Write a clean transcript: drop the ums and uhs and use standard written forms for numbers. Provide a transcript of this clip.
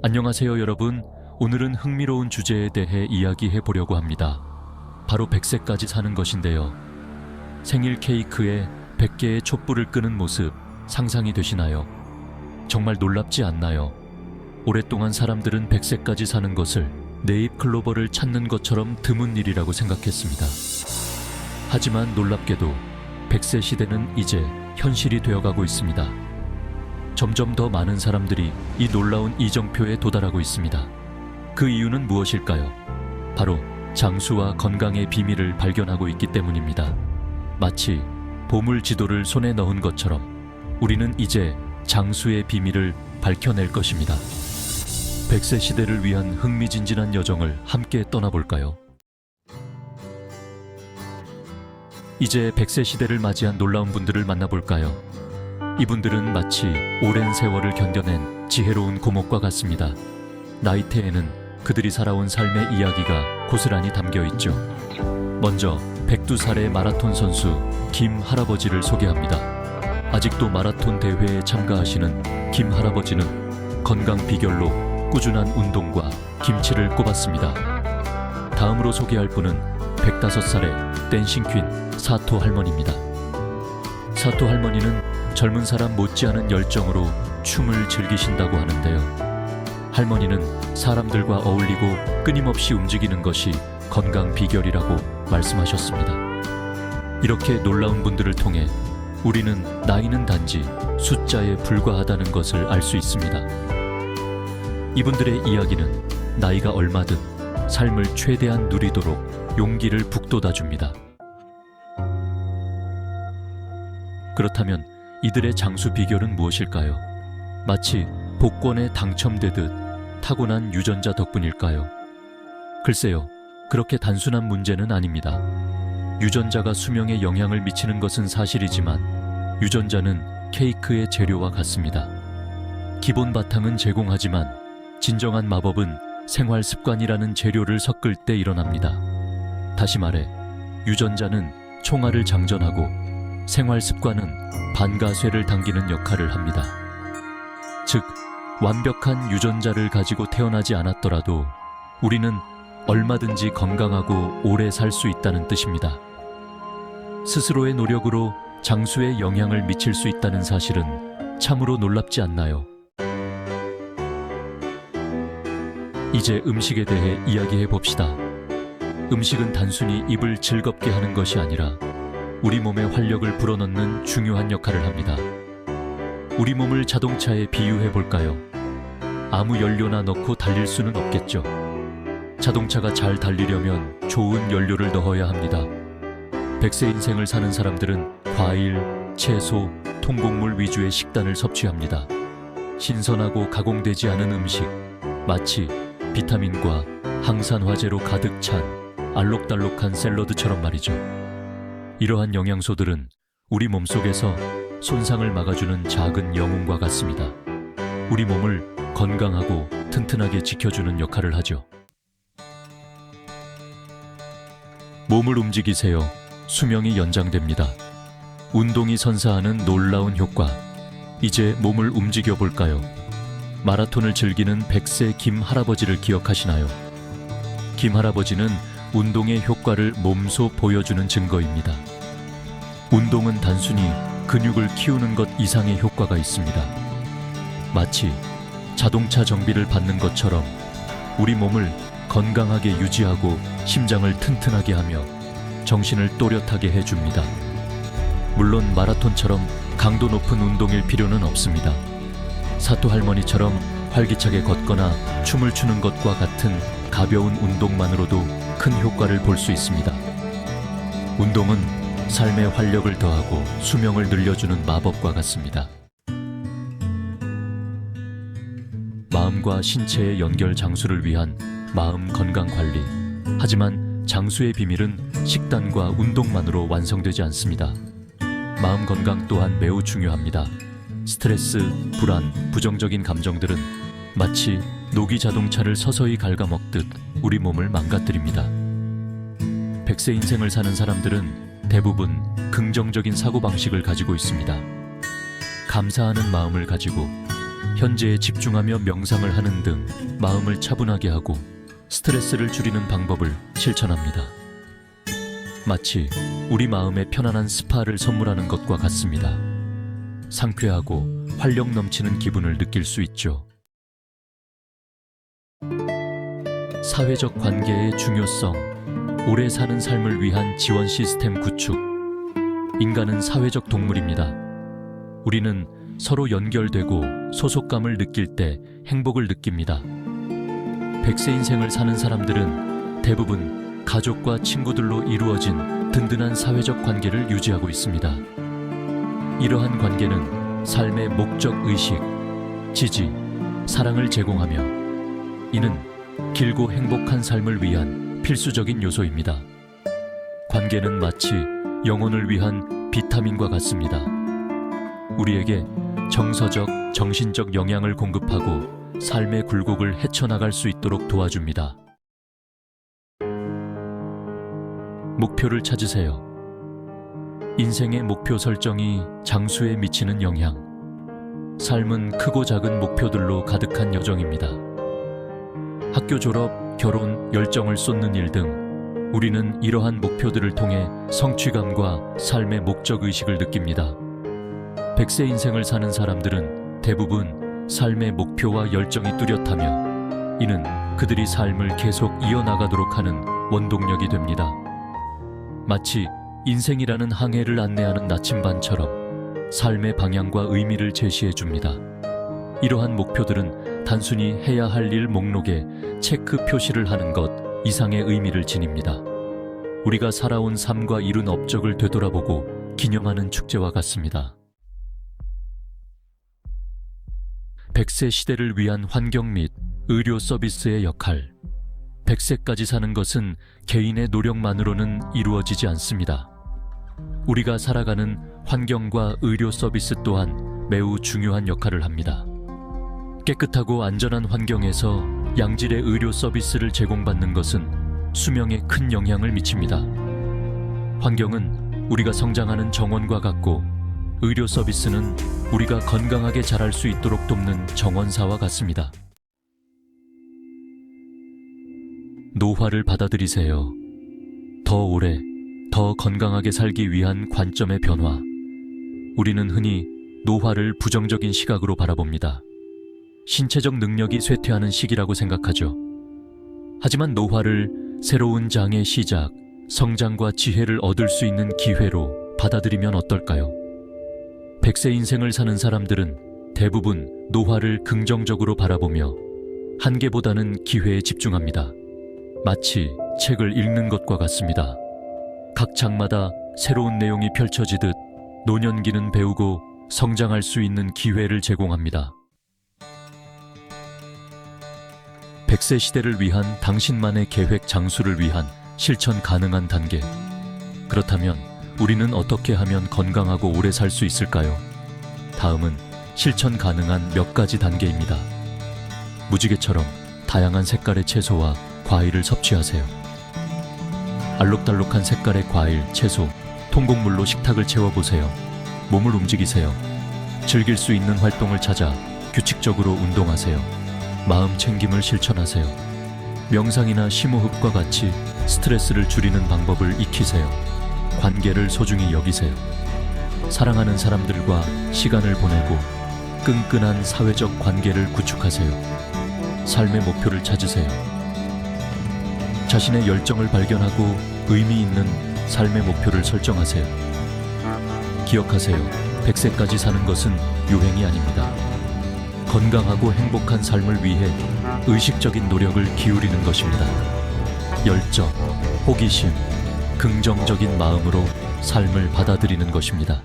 안녕하세요 여러분. 오늘은 흥미로운 주제에 대해 이야기해 보려고 합니다. 바로 100세까지 사는 것인데요. 생일 케이크에 100개의 촛불을 끄는 모습 상상이 되시나요? 정말 놀랍지 않나요? 오랫동안 사람들은 100세까지 사는 것을 네잎 클로버를 찾는 것처럼 드문 일이라고 생각했습니다. 하지만 놀랍게도 100세 시대는 이제 현실이 되어가고 있습니다. 점점 더 많은 사람들이 이 놀라운 이정표에 도달하고 있습니다. 그 이유는 무엇일까요? 바로 장수와 건강의 비밀을 발견하고 있기 때문입니다. 마치 보물 지도를 손에 넣은 것처럼 우리는 이제 장수의 비밀을 밝혀낼 것입니다. 100세 시대를 위한 흥미진진한 여정을 함께 떠나볼까요? 이제 100세 시대를 맞이한 놀라운 분들을 만나볼까요? 이분들은 마치 오랜 세월을 견뎌낸 지혜로운 고목과 같습니다. 나이테에는 그들이 살아온 삶의 이야기가 고스란히 담겨 있죠. 먼저 102살의 마라톤 선수 김 할아버지를 소개합니다. 아직도 마라톤 대회에 참가하시는 김 할아버지는 건강 비결로 꾸준한 운동과 김치를 꼽았습니다. 다음으로 소개할 분은 105살의 댄싱 퀸 사토 할머니입니다. 사토 할머니는 젊은 사람 못지않은 열정으로 춤을 즐기신다고 하는데요. 할머니는 사람들과 어울리고 끊임없이 움직이는 것이 건강 비결이라고 말씀하셨습니다. 이렇게 놀라운 분들을 통해 우리는 나이는 단지 숫자에 불과하다는 것을 알 수 있습니다. 이분들의 이야기는 나이가 얼마든 삶을 최대한 누리도록 용기를 북돋아줍니다. 그렇다면 이들의 장수 비결은 무엇일까요? 마치 복권에 당첨되듯 타고난 유전자 덕분일까요? 글쎄요, 그렇게 단순한 문제는 아닙니다. 유전자가 수명에 영향을 미치는 것은 사실이지만 유전자는 케이크의 재료와 같습니다. 기본 바탕은 제공하지만 진정한 마법은 생활 습관이라는 재료를 섞을 때 일어납니다. 다시 말해, 유전자는 총알을 장전하고 생활 습관은 반가쇠를 당기는 역할을 합니다. 즉, 완벽한 유전자를 가지고 태어나지 않았더라도 우리는 얼마든지 건강하고 오래 살 수 있다는 뜻입니다. 스스로의 노력으로 장수에 영향을 미칠 수 있다는 사실은 참으로 놀랍지 않나요? 이제 음식에 대해 이야기해 봅시다. 음식은 단순히 입을 즐겁게 하는 것이 아니라 우리 몸에 활력을 불어넣는 중요한 역할을 합니다. 우리 몸을 자동차에 비유해 볼까요? 아무 연료나 넣고 달릴 수는 없겠죠. 자동차가 잘 달리려면 좋은 연료를 넣어야 합니다. 100세 인생을 사는 사람들은 과일, 채소, 통곡물 위주의 식단을 섭취합니다. 신선하고 가공되지 않은 음식, 마치 비타민과 항산화제로 가득 찬 알록달록한 샐러드처럼 말이죠. 이러한 영양소들은 우리 몸속에서 손상을 막아주는 작은 영웅과 같습니다. 우리 몸을 건강하고 튼튼하게 지켜주는 역할을 하죠. 몸을 움직이세요. 수명이 연장됩니다. 운동이 선사하는 놀라운 효과. 이제 몸을 움직여 볼까요? 마라톤을 즐기는 100세 김 할아버지를 기억하시나요? 김 할아버지는 운동의 효과를 몸소 보여주는 증거입니다. 운동은 단순히 근육을 키우는 것 이상의 효과가 있습니다. 마치 자동차 정비를 받는 것처럼 우리 몸을 건강하게 유지하고 심장을 튼튼하게 하며 정신을 또렷하게 해줍니다. 물론 마라톤처럼 강도 높은 운동일 필요는 없습니다. 사토 할머니처럼 활기차게 걷거나 춤을 추는 것과 같은 가벼운 운동만으로도 큰 효과를 볼 수 있습니다. 운동은 삶의 활력을 더하고 수명을 늘려주는 마법과 같습니다. 마음과 신체의 연결 장수를 위한 마음 건강 관리. 하지만 장수의 비밀은 식단과 운동만으로 완성되지 않습니다. 마음 건강 또한 매우 중요합니다. 스트레스, 불안, 부정적인 감정들은 마치 노기 자동차를 서서히 갉아먹듯 우리 몸을 망가뜨립니다. 100세 인생을 사는 사람들은 대부분 긍정적인 사고방식을 가지고 있습니다. 감사하는 마음을 가지고 현재에 집중하며 명상을 하는 등 마음을 차분하게 하고 스트레스를 줄이는 방법을 실천합니다. 마치 우리 마음에 편안한 스파를 선물하는 것과 같습니다. 상쾌하고 활력 넘치는 기분을 느낄 수 있죠. 사회적 관계의 중요성, 오래 사는 삶을 위한 지원 시스템 구축. 인간은 사회적 동물입니다. 우리는 서로 연결되고 소속감을 느낄 때 행복을 느낍니다. 100세 인생을 사는 사람들은 대부분 가족과 친구들로 이루어진 든든한 사회적 관계를 유지하고 있습니다. 이러한 관계는 삶의 목적 의식, 지지, 사랑을 제공하며 이는 길고 행복한 삶을 위한 필수적인 요소입니다. 관계는 마치 영혼을 위한 비타민과 같습니다. 우리에게 정서적, 정신적 영향을 공급하고 삶의 굴곡을 헤쳐나갈 수 있도록 도와줍니다. 목표를 찾으세요. 인생의 목표 설정이 장수에 미치는 영향. 삶은 크고 작은 목표들로 가득한 여정입니다. 학교 졸업, 결혼, 열정을 쏟는 일 등 우리는 이러한 목표들을 통해 성취감과 삶의 목적의식을 느낍니다. 100세 인생을 사는 사람들은 대부분 삶의 목표와 열정이 뚜렷하며 이는 그들이 삶을 계속 이어나가도록 하는 원동력이 됩니다. 마치 인생이라는 항해를 안내하는 나침반처럼 삶의 방향과 의미를 제시해 줍니다. 이러한 목표들은 단순히 해야 할 일 목록에 체크 표시를 하는 것 이상의 의미를 지닙니다. 우리가 살아온 삶과 이룬 업적을 되돌아보고 기념하는 축제와 같습니다. 100세 시대를 위한 환경 및 의료 서비스의 역할. 100세까지 사는 것은 개인의 노력만으로는 이루어지지 않습니다. 우리가 살아가는 환경과 의료 서비스 또한 매우 중요한 역할을 합니다. 깨끗하고 안전한 환경에서 양질의 의료 서비스를 제공받는 것은 수명에 큰 영향을 미칩니다. 환경은 우리가 성장하는 정원과 같고 의료 서비스는 우리가 건강하게 자랄 수 있도록 돕는 정원사와 같습니다. 노화를 받아들이세요. 더 오래, 더 건강하게 살기 위한 관점의 변화. 우리는 흔히 노화를 부정적인 시각으로 바라봅니다. 신체적 능력이 쇠퇴하는 시기라고 생각하죠. 하지만 노화를 새로운 장의 시작, 성장과 지혜를 얻을 수 있는 기회로 받아들이면 어떨까요? 100세 인생을 사는 사람들은 대부분 노화를 긍정적으로 바라보며 한계보다는 기회에 집중합니다. 마치 책을 읽는 것과 같습니다. 각 장마다 새로운 내용이 펼쳐지듯 노년기는 배우고 성장할 수 있는 기회를 제공합니다. 100세 시대를 위한 당신만의 계획 장수를 위한 실천 가능한 단계. 그렇다면 우리는 어떻게 하면 건강하고 오래 살 수 있을까요? 다음은 실천 가능한 몇 가지 단계입니다. 무지개처럼 다양한 색깔의 채소와 과일을 섭취하세요. 알록달록한 색깔의 과일, 채소, 통곡물로 식탁을 채워보세요. 몸을 움직이세요. 즐길 수 있는 활동을 찾아 규칙적으로 운동하세요. 마음 챙김을 실천하세요. 명상이나 심호흡과 같이 스트레스를 줄이는 방법을 익히세요. 관계를 소중히 여기세요. 사랑하는 사람들과 시간을 보내고 끈끈한 사회적 관계를 구축하세요. 삶의 목표를 찾으세요. 자신의 열정을 발견하고 의미 있는 삶의 목표를 설정하세요. 기억하세요. 100세까지 사는 것은 유행이 아닙니다. 건강하고 행복한 삶을 위해 의식적인 노력을 기울이는 것입니다. 열정, 호기심, 긍정적인 마음으로 삶을 받아들이는 것입니다.